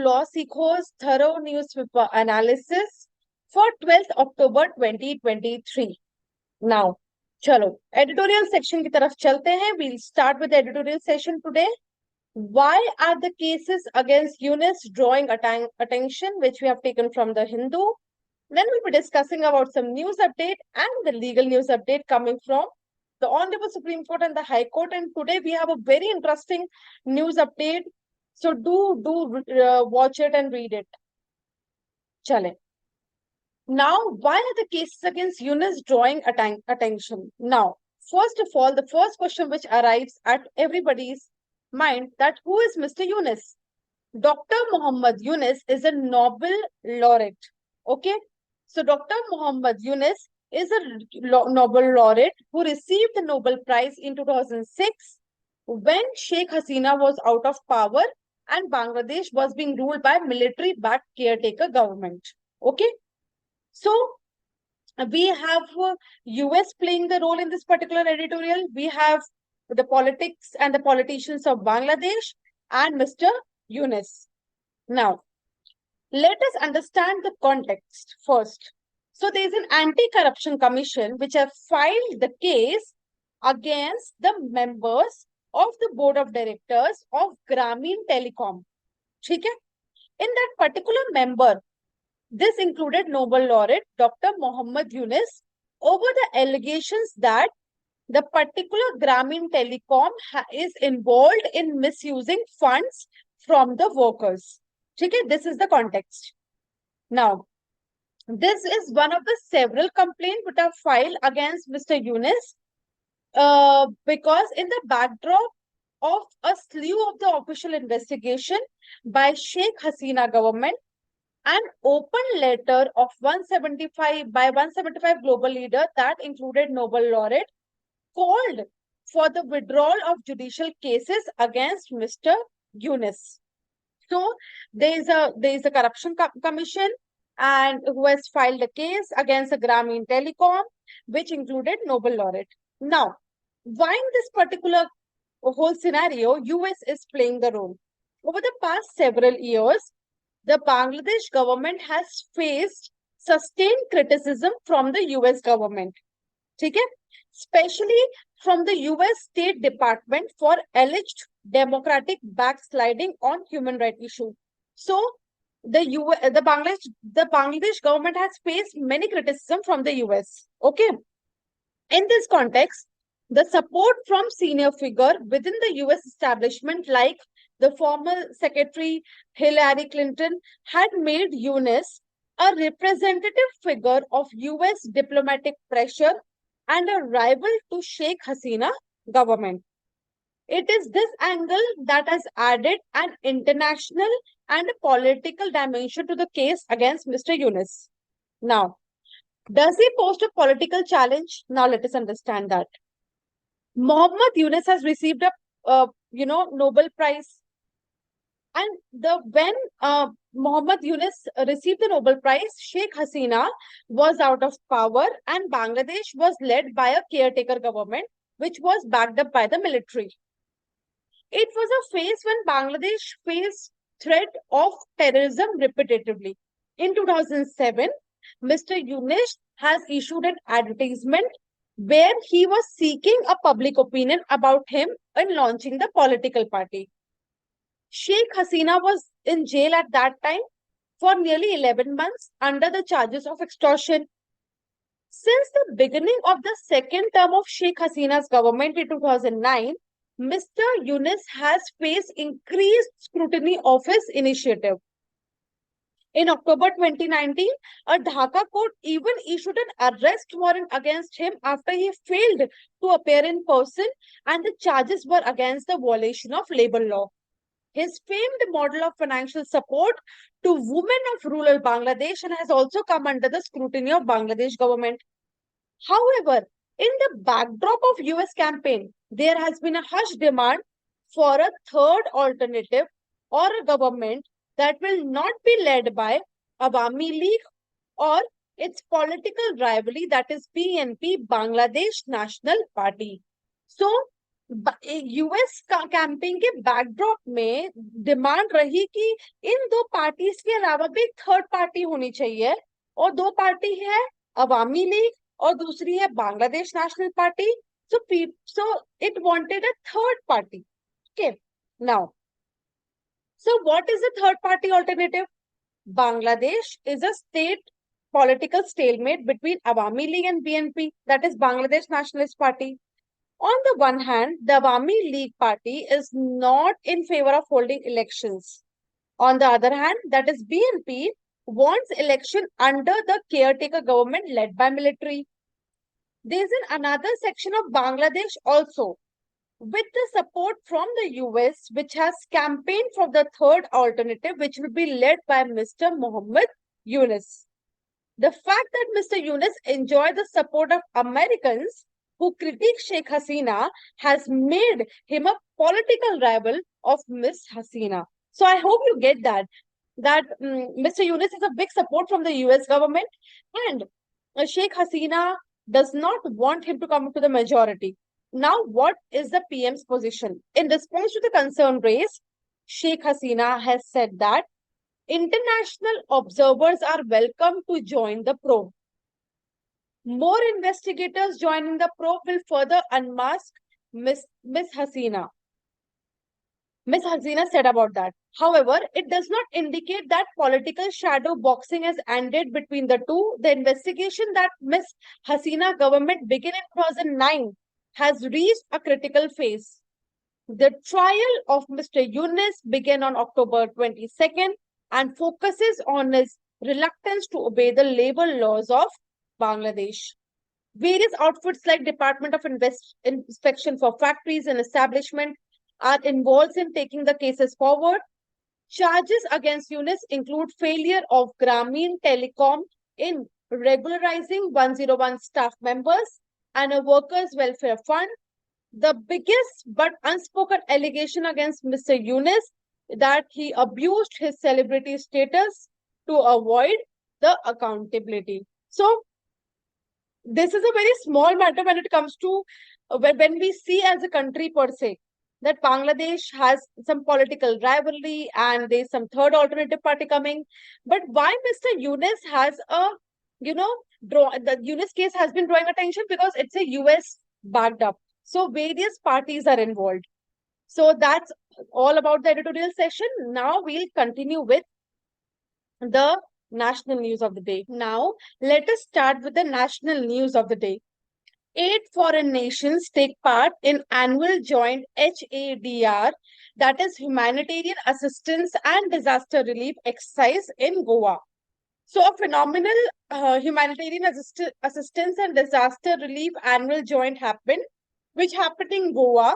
LawSikho's thorough newspaper analysis for 12th October 2023. Now, chalo, editorial section की तरफ चलते हैं. We'll start with the editorial session today. Why are the cases against Yunus drawing attention, which we have taken from the Hindu? Then we'll be discussing about some news update and the legal news update coming from the Honorable Supreme Court and the High Court. And today we have a very interesting news update. So do watch it and read it. Chale. Now, why are the cases against Yunus drawing attention? Now, first of all, the first question which arrives at everybody's mind, that who is Mr. Yunus? Dr. Muhammad Yunus is a Nobel laureate. Okay. So Dr. Muhammad Yunus is a Nobel laureate who received the Nobel Prize in 2006 when Sheikh Hasina was out of power and Bangladesh was being ruled by military-backed caretaker government. Okay. So we have US playing the role in this particular editorial. We have the politics and the politicians of Bangladesh and Mr. Yunus. Now, let us understand the context first. So there is an anti-corruption commission which have filed the case against the members of the board of directors of Grameen Telecom. Okay? In that particular member, this included Nobel laureate Dr. Muhammad Yunus over the allegations that the particular Grameen Telecom is involved in misusing funds from the workers. Okay, this is the context. Now, this is one of the several complaints which are filed against Mr. Yunus because in the backdrop of a slew of the official investigation by Sheikh Hasina government, an open letter of 175 global leader that included Nobel laureate called for the withdrawal of judicial cases against Mr. Yunus. So there is a corruption commission and who has filed a case against the Grameen Telecom, which included Nobel laureate. Now, why in this particular whole scenario, US is playing the role? Over the past several years, the Bangladesh government has faced sustained criticism from the US government. Okay? Especially from the US State Department for alleged democratic backsliding on human rights issue. So the Bangladesh government has faced many criticism from the US. Okay. In this context, the support from senior figure within the US establishment, like the former Secretary Hillary Clinton, had made Yunus a representative figure of US diplomatic pressure and a rival to Sheikh Hasina government. It is this angle that has added an international and a political dimension to the case against Mr. Yunus. Now, does he pose a political challenge? Now, let us understand that. Muhammad Yunus has received a Nobel Prize. And when Muhammad Yunus received the Nobel Prize, Sheikh Hasina was out of power and Bangladesh was led by a caretaker government, which was backed up by the military. It was a phase when Bangladesh faced threat of terrorism repetitively. In 2007, Mr. Yunus has issued an advertisement where he was seeking a public opinion about him in launching the political party. Sheikh Hasina was in jail at that time for nearly 11 months under the charges of extortion. Since the beginning of the second term of Sheikh Hasina's government in 2009, Mr. Yunus has faced increased scrutiny of his initiative. In October 2019, a Dhaka court even issued an arrest warrant against him after he failed to appear in person, and the charges were against the violation of labor law. His famed model of financial support to women of rural Bangladesh has also come under the scrutiny of Bangladesh government. However, in the backdrop of US campaign, there has been a hush demand for a third alternative or a government that will not be led by Awami League or its political rivalry, that is BNP, Bangladesh National Party. So, US का campaign के backdrop में demand रही कि इन दो parties के अलावा भी एक थर्ड पार्टी होनी चाहिए, और दो पार्टी है अवामी लीग और दूसरी है Bangladesh national party. So it wanted a third party. Okay, now so what is the third party alternative? Bangladesh is a state political stalemate between Awami League and BNP, that is Bangladesh Nationalist Party. On the one hand, the Awami League Party is not in favor of holding elections. On the other hand, that is BNP wants election under the caretaker government led by military. There is another section of Bangladesh also with the support from the US, which has campaigned for the third alternative, which will be led by Mr. Muhammad Yunus. The fact that Mr. Yunus enjoys the support of Americans who critique Sheikh Hasina has made him a political rival of Miss Hasina. So I hope you get that Mr. Yunus is a big support from the US government, and Sheikh Hasina does not want him to come to the majority. Now, what is the PM's position? In response to the concern raised, Sheikh Hasina has said that international observers are welcome to join the probe. More investigators joining the probe will further unmask Miss Hasina. Ms. Hasina said about that. However, it does not indicate that political shadow boxing has ended between the two. The investigation that Ms. Hasina government began in 2009 has reached a critical phase. The trial of Mr. Yunus began on October 22nd and focuses on his reluctance to obey the labor laws of Bangladesh. Various outfits like Department of Inspection for Factories and Establishment are involved in taking the cases forward. Charges against Yunus include failure of Grameen Telecom in regularizing 101 staff members and a workers' welfare fund. The biggest but unspoken allegation against Mr. Yunus that he abused his celebrity status to avoid the accountability. So, this is a very small matter when it comes to when we see as a country per se that Bangladesh has some political rivalry and there's some third alternative party coming. But why Mr. Yunus has a, the Yunus case has been drawing attention because it's a US backed up. So various parties are involved. So that's all about the editorial session. Now we'll continue with the national news of the day. Now, let us start with the national news of the day. 8 foreign nations take part in Annual Joint HADR, that is Humanitarian Assistance and Disaster Relief Exercise in Goa. So, a phenomenal humanitarian assistance and disaster relief annual joint which happened in Goa.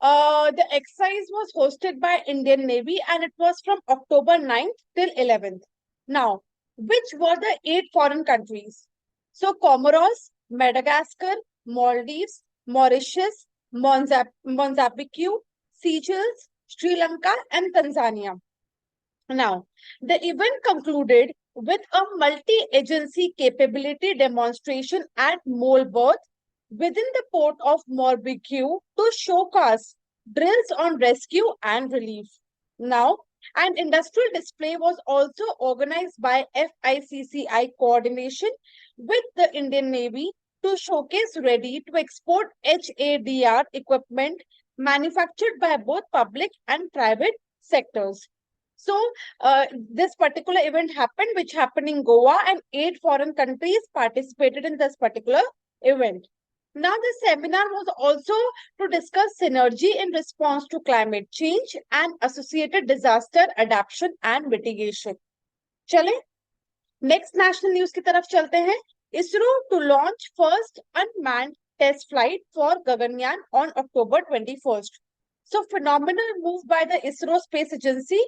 The exercise was hosted by Indian Navy and it was from October 9th till 11th. Now, which were the 8 foreign countries? So, Comoros, Madagascar, Maldives, Mauritius, Mozambique, Seychelles, Sri Lanka, and Tanzania. Now, the event concluded with a multi-agency capability demonstration at Molbert within the port of Mozambique to showcase drills on rescue and relief. Now, an industrial display was also organized by FICCI coordination with the Indian Navy to showcase ready to export HADR equipment manufactured by both public and private sectors. So, this particular event happened, which happened in Goa, and 8 foreign countries participated in this particular event. Now, the seminar was also to discuss synergy in response to climate change and associated disaster adaptation and mitigation. चले next national news की तरफ चलते हैं. ISRO to launch first unmanned test flight for Gaganyaan on October 21st. So, phenomenal move by the ISRO Space Agency.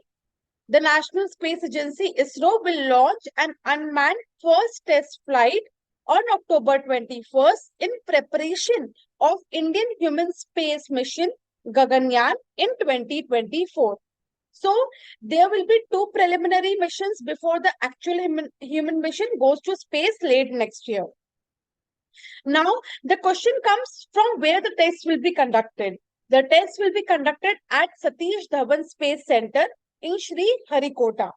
The National Space Agency ISRO will launch an unmanned first test flight on October 21st in preparation of Indian human space mission Gaganyaan in 2024. So, there will be 2 preliminary missions before the actual human mission goes to space late next year. Now, the question comes from where the test will be conducted. The test will be conducted at Satish Dhawan Space Center in Sri Harikota.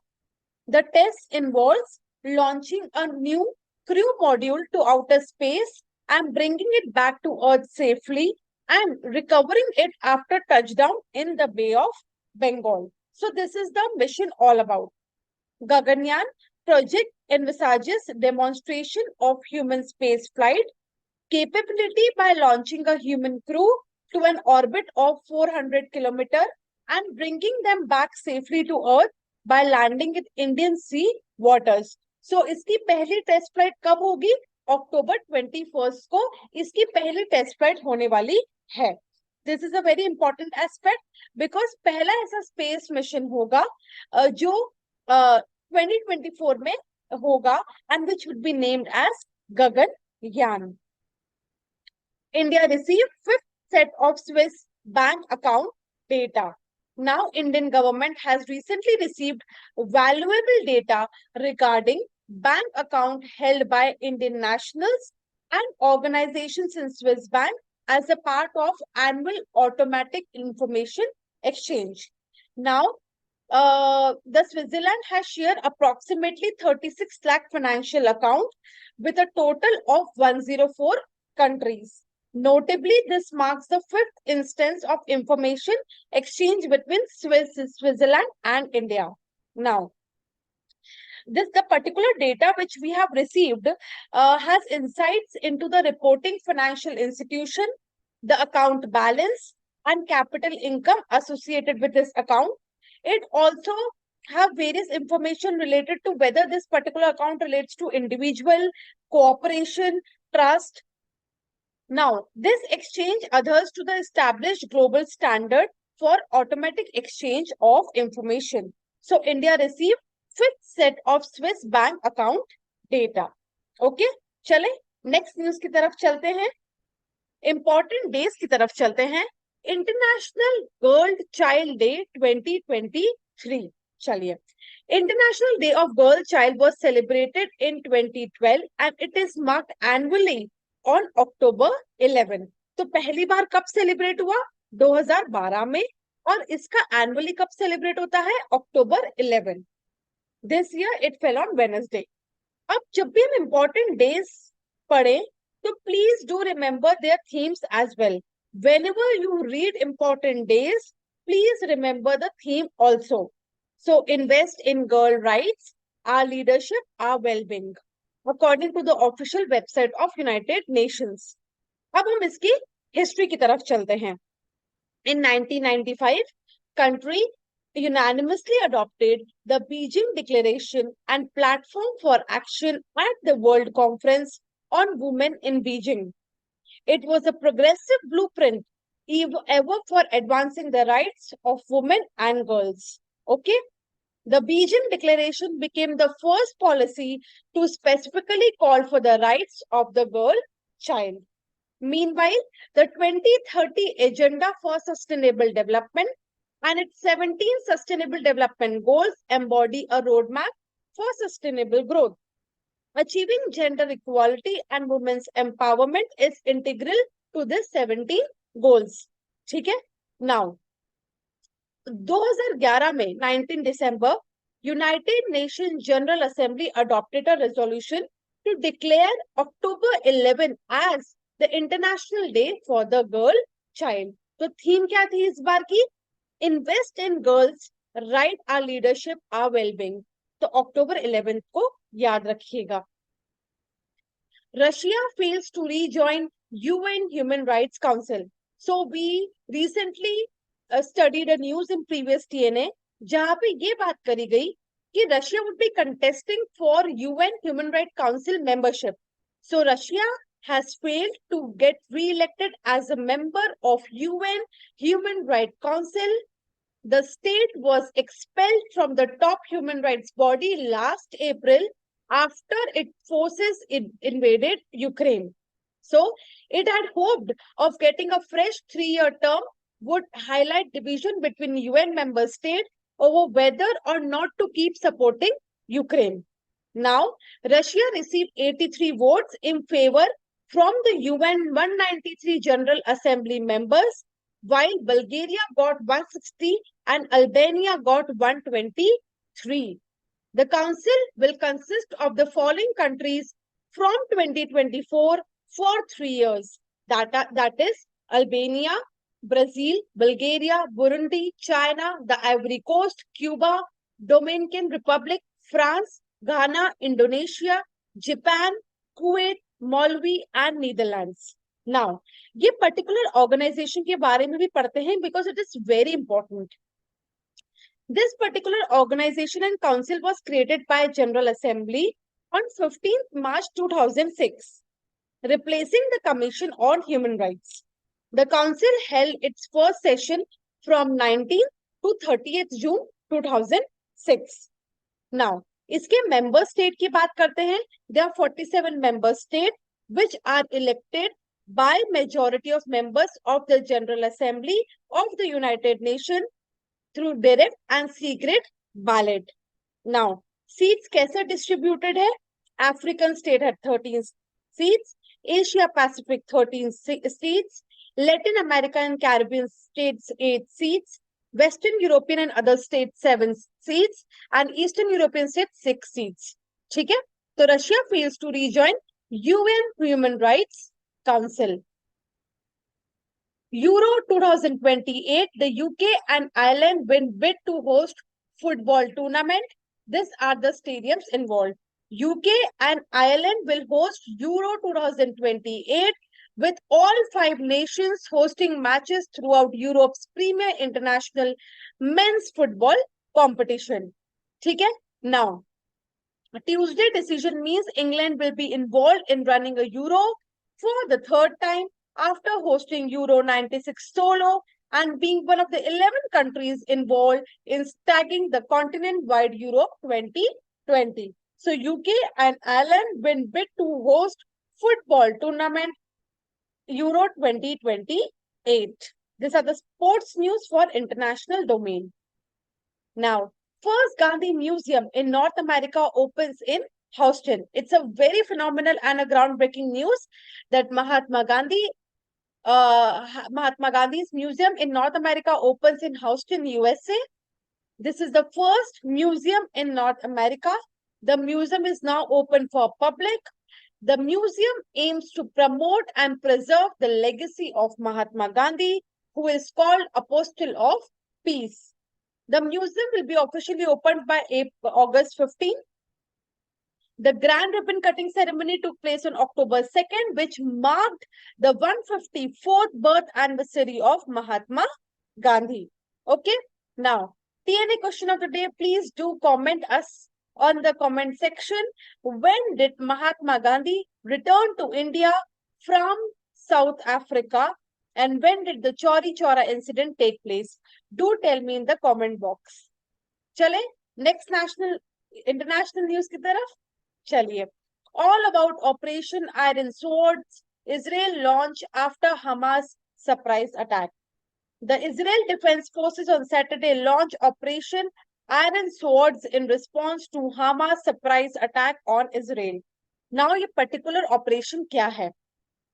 The test involves launching a new crew module to outer space and bringing it back to Earth safely and recovering it after touchdown in the Bay of Bengal. So this is the mission all about. Gaganyaan project envisages demonstration of human space flight capability by launching a human crew to an orbit of 400 kilometers and bringing them back safely to Earth by landing in Indian Sea waters. So इसकी पहली test flight कब होगी? अक्टूबर 21 को इसकी पहली test flight होने वाली है. This is a very important aspect because पहला ऐसा स्पेस मिशन होगा जो 2024 में होगा and which would be named as Gaganyaan. India received fifth set of Swiss bank account data. Now, Indian government has recently received valuable data regarding bank account held by Indian nationals and organizations in Swiss bank as a part of annual automatic information exchange. Now, the Switzerland has shared approximately 36 lakh financial account with a total of 104 countries. Notably, this marks the fifth instance of information exchange between Switzerland and India. Now, the particular data which we have received has insights into the reporting financial institution, the account balance, and capital income associated with this account. It also have various information related to whether this particular account relates to individual, cooperation, trust. Now, this exchange adheres to the established global standard for automatic exchange of information. So, India received fifth set of Swiss bank account data. Okay, चले next news की तरफ चलते हैं. Important days की तरफ चलते हैं. International Girl Child Day 2023. चलिए. International Day of Girl Child was celebrated in 2012 and it is marked annually on October 11. तो पहली बार कब सेलिब्रेट हुआ? 2012 में और इसका एनुअली कब सेलिब्रेट होता है? अक्टूबर 11. This year it fell on Wednesday. अब जब भी हम important days पढ़े तो please do remember their themes as well. Whenever you read important days, please remember the theme also. So invest in girl rights, our leadership, our well-being, according to the official website of United Nations. अब हम इसकी history की तरफ चलते हैं. In 1995, country unanimously adopted the Beijing Declaration and Platform for Action at the World Conference on Women in Beijing. It was a progressive blueprint ever for advancing the rights of women and girls. Okay? The Beijing Declaration became the first policy to specifically call for the rights of the girl child. Meanwhile, the 2030 Agenda for Sustainable Development and its 17 Sustainable Development Goals embody a roadmap for sustainable growth. Achieving gender equality and women's empowerment is integral to this 17 goals. ठीक है? Now, 2011 में 19 December, United Nations General Assembly adopted a resolution to declare October 11 as the International Day for the Girl Child. तो theme क्या थी इस बार की? Invest in girls, right our leadership, our well-being. तो अक्टूबर 11 को याद रखिएगा. Russia fails to rejoin UN Human Rights Council. So we recently studied a news in previous TNA जहां पे ये बात करी गई कि Russia would be contesting for UN Human Rights Council membership. So Russia has failed to get re-elected as a member of UN Human Rights Council. The state was expelled from the top human rights body last April after its forces invaded Ukraine. So it had hoped of getting a fresh 3-year term would highlight division between UN member states over whether or not to keep supporting Ukraine. Now, Russia received 83 votes in favor from the UN 193 General Assembly members, while Bulgaria got 160 and Albania got 123. The council will consist of the following countries from 2024 for 3 years. That is Albania, Brazil, Bulgaria, Burundi, China, the Ivory Coast, Cuba, Dominican Republic, France, Ghana, Indonesia, Japan, Kuwait, Malawi and Netherlands. Now, ये particular organization के बारे में भी पढ़ते हैं because it is very important. This particular organization and council was created by General Assembly on 15th March 2006, replacing the Commission on Human Rights. The council held its first session from 19th to 30th June 2006. Now, इसके member state की बात करते हैं. There are 47 member states which are elected by majority of members of the General Assembly of the United Nations through direct and secret ballot. Now, seats कैसे distributed है? African state had 13 seats, Asia Pacific 13 seats, Latin America and Caribbean states 8 seats, Western European and other states 7 seats, and Eastern European states 6 seats. ठीक है? तो Russia fails to rejoin UN Human Rights Council. Euro 2028, the UK and Ireland will bid to host football tournament. These are the stadiums involved. UK and Ireland will host Euro 2028 with all 5 nations hosting matches throughout Europe's premier international men's football competition. ठीक है? Now, a Tuesday decision means England will be involved in running a Euro for the 3rd time after hosting Euro 96 solo and being one of the 11 countries involved in staging the continent-wide Euro 2020. So UK and Ireland will bid to host football tournament Euro 2028. These are the sports news for international domain. Now, first Gandhi Museum in North America opens in Houston. It's a very phenomenal and a groundbreaking news that Mahatma Gandhi's museum in North America opens in Houston, USA. This is the first museum in North America. The museum is now open for public. The museum aims to promote and preserve the legacy of Mahatma Gandhi, who is called Apostle of Peace. The museum will be officially opened by August 15. The grand ribbon cutting ceremony took place on October 2nd, which marked the 154th birth anniversary of Mahatma Gandhi. Okay, now, TNA question of the day, please do comment us on the comment section. When did Mahatma Gandhi return to India from South Africa? And when did the Chauri Chaura incident take place? Do tell me in the comment box. Chale, next international news की तरफ चलिए. All about Operation Iron Swords, Israel launch after Hamas surprise attack. The Israel Defense Forces on Saturday launched Operation Iron Swords in response to Hamas surprise attack on Israel. Now, ये particular operation क्या है?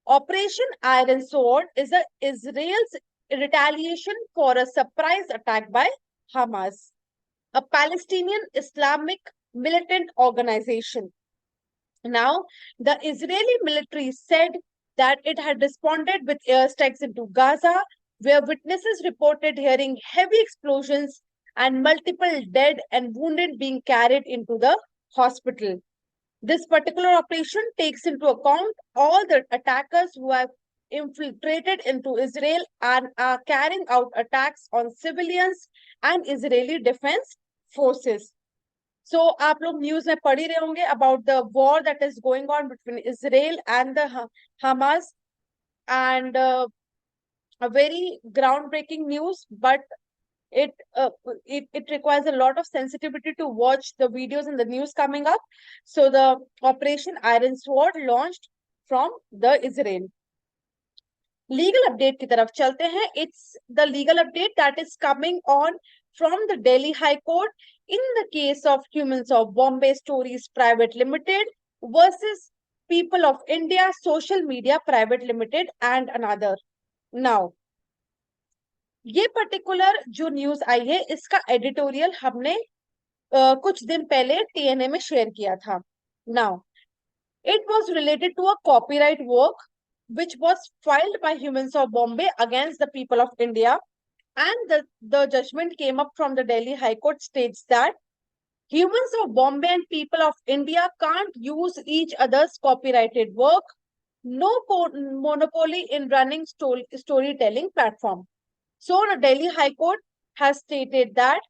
Operation Iron Sword is Israel's retaliation for a surprise attack by Hamas, a Palestinian Islamic militant organization. Now, the Israeli military said that it had responded with airstrikes into Gaza, where witnesses reported hearing heavy explosions and multiple dead and wounded being carried into the hospital. This particular operation takes into account all the attackers who have infiltrated into Israel and are carrying out attacks on civilians and Israeli defense forces. So, आप लोग news में पढ़ ही रहे होंगे about the war that is going on between Israel and the Hamas, and a very groundbreaking news, but it requires a lot of sensitivity to watch the videos and the news coming up. So the Operation Iron Sword launched from the Israel. Legal update की तरफ चलते हैं. It's the legal update that is coming on from the Delhi High Court in the case of Humans of Bombay Stories Private Limited versus People of India Social Media Private Limited and another. Now, ये particular जो news आई है इसका editorial हमने कुछ दिन पहले TNA में share किया था. Now it was related to a copyright work which was filed by Humans of Bombay against the people of India, and the judgment came up from the Delhi High Court states that Humans of Bombay and people of India can't use each other's copyrighted work, no monopoly in running storytelling platform. So the Delhi High Court has stated that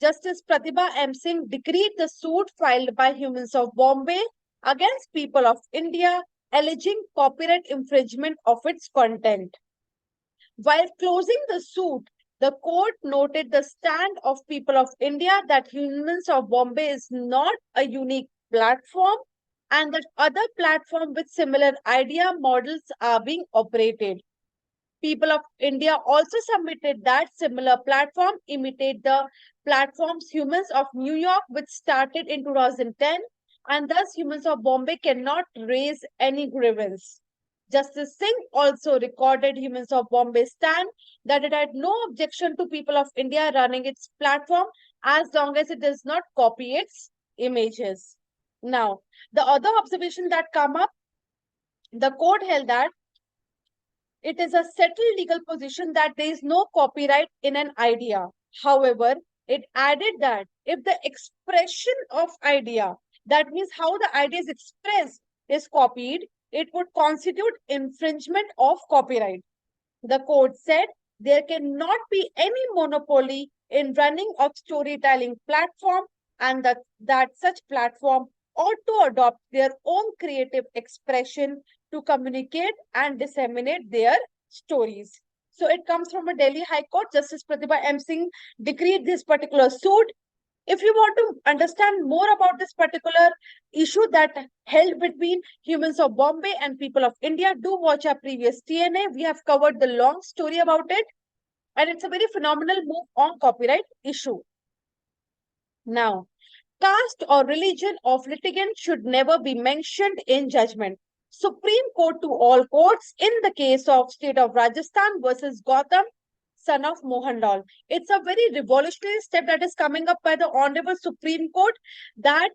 Justice Pratibha M. Singh decreed the suit filed by Humans of Bombay against people of India, alleging copyright infringement of its content. While closing the suit, the court noted the stand of people of India that Humans of Bombay is not a unique platform and that other platforms with similar idea models are being operated. People of India also submitted that similar platform imitate the platforms Humans of New York, which started in 2010, and thus Humans of Bombay cannot raise any grievance. Justice Singh also recorded Humans of Bombay's stand that it had no objection to people of India running its platform as long as it does not copy its images. Now, the other observation that come up, the court held that it is a settled legal position that there is no copyright in an idea. However, it added that if the expression of idea, that means how the idea is expressed, is copied, it would constitute infringement of copyright. The court said there cannot be any monopoly in running of storytelling platform and that such platform ought to adopt their own creative expression to communicate and disseminate their stories. So it comes from a Delhi High Court. Justice Pratibha M. Singh decreed this particular suit. If you want to understand more about this particular issue that held between Humans of Bombay and people of India, do watch our previous TNA. We have covered the long story about it, and it's a very phenomenal move on copyright issue. Now, caste or religion of litigant should never be mentioned in judgment. Supreme Court to all courts in the case of State of Rajasthan versus Gautam, son of Mohanlal. It's a very revolutionary step that is coming up by the Honorable Supreme Court, that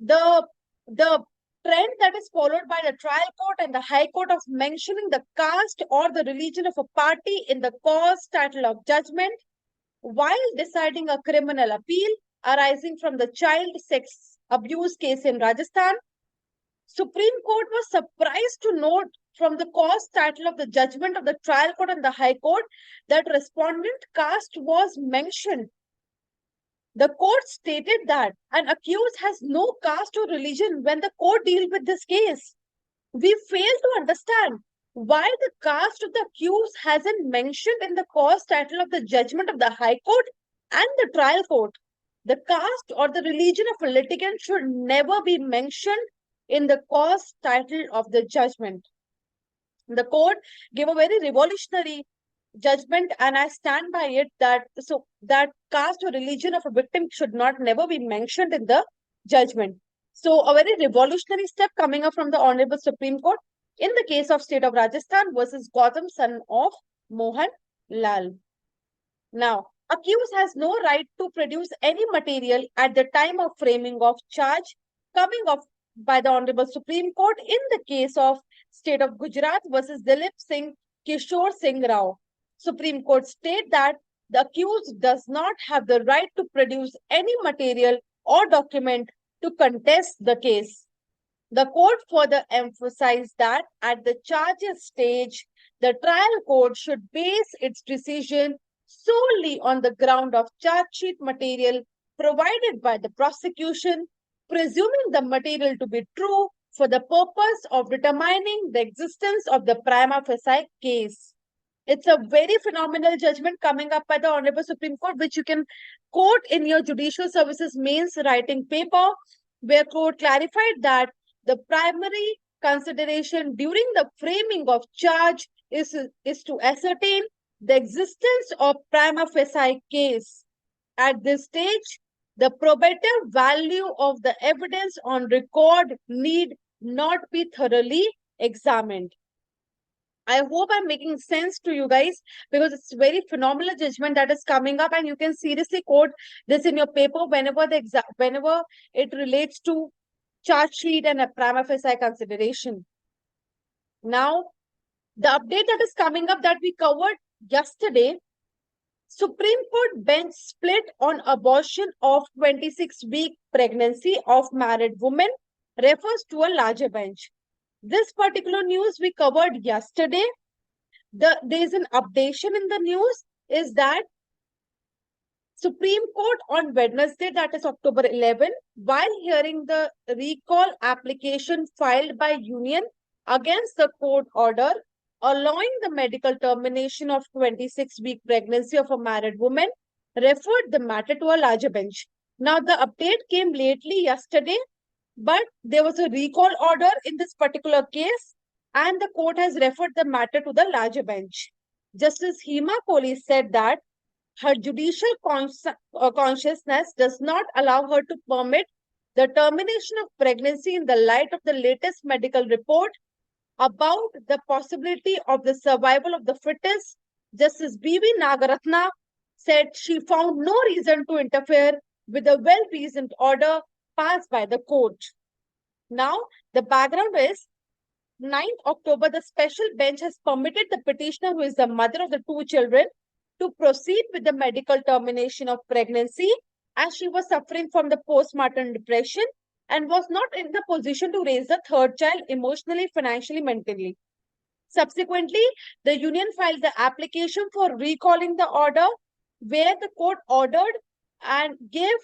the trend that is followed by the trial court and the high court of mentioning the caste or the religion of a party in the cause title of judgment while deciding a criminal appeal arising from the child sex abuse case in Rajasthan. Supreme Court was surprised to note from the cause title of the judgment of the trial court and the high court that respondent caste was mentioned. The court stated that an accused has no caste or religion when the court deals with this case. We fail to understand why the caste of the accused hasn't mentioned in the cause title of the judgment of the high court and the trial court. The caste or the religion of a litigant should never be mentioned in the cause title of the judgment. The court gave a very revolutionary judgment, and I stand by it that caste or religion of a victim should not never be mentioned in the judgment. So a very revolutionary step coming up from the Honorable Supreme Court in the case of State of Rajasthan versus Gautam, son of Mohan Lal. Now, accused has no right to produce any material at the time of framing of charge coming up by the Honorable Supreme Court in the case of State of Gujarat versus Dilip Singh Kishore Singh Rao. Supreme Court state that the accused does not have the right to produce any material or document to contest the case. The court further emphasized that at the charges stage, the trial court should base its decision solely on the ground of charge sheet material provided by the prosecution, presuming the material to be true for the purpose of determining the existence of the prima facie case. It's a very phenomenal judgment coming up by the Honorable Supreme Court, which you can quote in your Judicial Services mains writing paper, where court clarified that the primary consideration during the framing of charge is to ascertain the existence of prima facie case. At this stage, the probative value of the evidence on record need not be thoroughly examined. I hope I'm making sense to you guys, because it's very phenomenal judgment that is coming up, and you can seriously quote this in your paper whenever whenever it relates to charge sheet and a prima facie consideration. Now, the update that is coming up that we covered yesterday: Supreme Court bench split on abortion of 26-week pregnancy of married women, refers to a larger bench. This particular news we covered yesterday. There's an updation in the news, is that Supreme Court on Wednesday, that is October 11, while hearing the recall application filed by union against the court order allowing the medical termination of 26-week pregnancy of a married woman, referred the matter to a larger bench. Now, the update came lately yesterday, but there was a recall order in this particular case, and the court has referred the matter to the larger bench. Justice Hema Kohli said that her judicial consciousness does not allow her to permit the termination of pregnancy in the light of the latest medical report about the possibility of the survival of the fittest. Justice B.V. Nagaratna said she found no reason to interfere with a well-reasoned order passed by the court. Now, the background is 9th October, the special bench has permitted the petitioner, who is the mother of the two children, to proceed with the medical termination of pregnancy, as she was suffering from the postpartum depression and was not in the position to raise the third child emotionally, financially, mentally. Subsequently, the union filed the application for recalling the order, where the court ordered and gave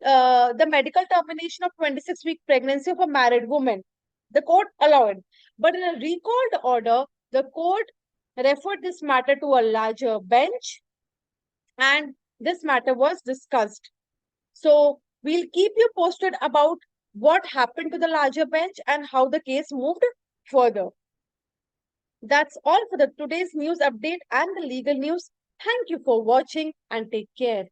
the medical termination of 26-week pregnancy of a married woman. The court allowed. But in a recalled order, the court referred this matter to a larger bench, and this matter was discussed. So we'll keep you posted about what happened to the larger bench and how the case moved further. That's all for the today's news update and the legal news. Thank you for watching and take care.